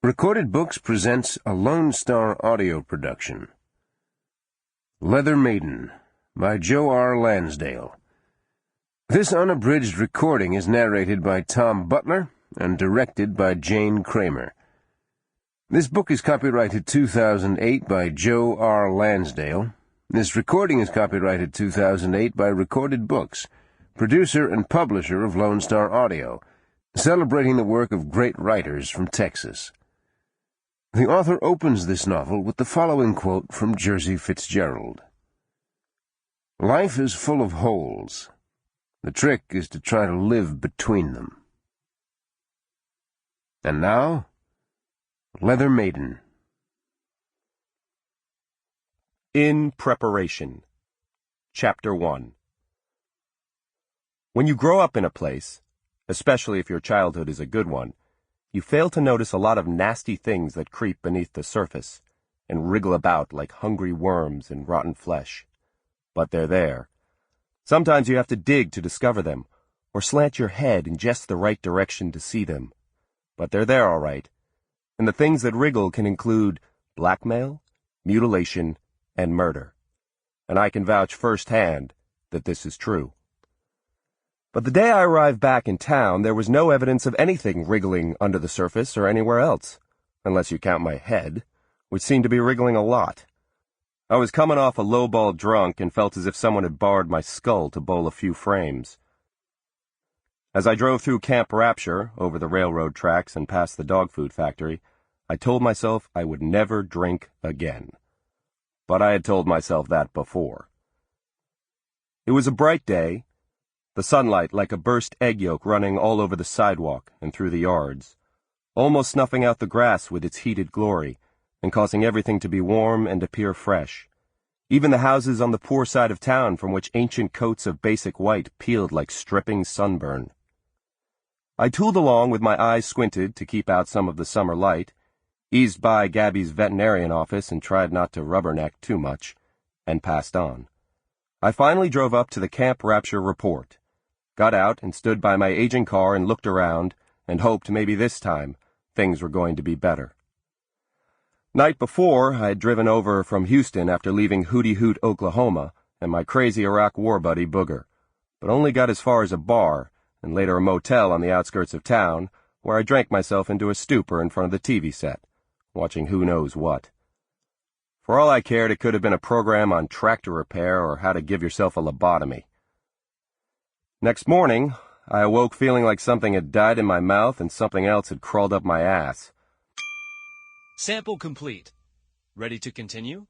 Recorded Books presents a Lone Star audio production. Leather Maiden by Joe R. Lansdale. This unabridged recording is narrated by Tom Butler and directed by Jane Kramer. This book is copyrighted 2008 by Joe R. Lansdale. This recording is copyrighted 2008 by Recorded Books, producer and publisher of Lone Star Audio, celebrating the work of great writers from Texas. The author opens this novel with the following quote from Jersey Fitzgerald. "Life is full of holes. The trick is to try to live between them." And now, Leather Maiden. In Preparation. Chapter 1. When you grow up in a place, especially if your childhood is a good one, you fail to notice a lot of nasty things that creep beneath the surface and wriggle about like hungry worms in rotten flesh. But they're there. Sometimes you have to dig to discover them, or slant your head in just the right direction to see them. But they're there all right. And the things that wriggle can include blackmail, mutilation, and murder. And I can vouch firsthand that this is true. But the day I arrived back in town, there was no evidence of anything wriggling under the surface or anywhere else, unless you count my head, which seemed to be wriggling a lot. I was coming off a lowball drunk and felt as if someone had barred my skull to bowl a few frames. As I drove through Camp Rapture, over the railroad tracks and past the dog food factory, I told myself I would never drink again. But I had told myself that before. It was a bright day, the sunlight like a burst egg yolk running all over the sidewalk and through the yards, almost snuffing out the grass with its heated glory and causing everything to be warm and appear fresh. Even the houses on the poor side of town from which ancient coats of basic white peeled like stripping sunburn. I tooled along with my eyes squinted to keep out some of the summer light, eased by Gabby's veterinarian office and tried not to rubberneck too much, and passed on. I finally drove up to the Camp Rapture report, got out and stood by my aging car and looked around and hoped maybe this time things were going to be better. Night before, I had driven over from Houston after leaving Hooty Hoot, Oklahoma, and my crazy Iraq war buddy Booger, but only got as far as a bar and later a motel on the outskirts of town where I drank myself into a stupor in front of the TV set, watching who knows what. For all I cared, it could have been a program on tractor repair or how to give yourself a lobotomy. Next morning, I awoke feeling like something had died in my mouth and something else had crawled up my ass. Sample complete. Ready to continue?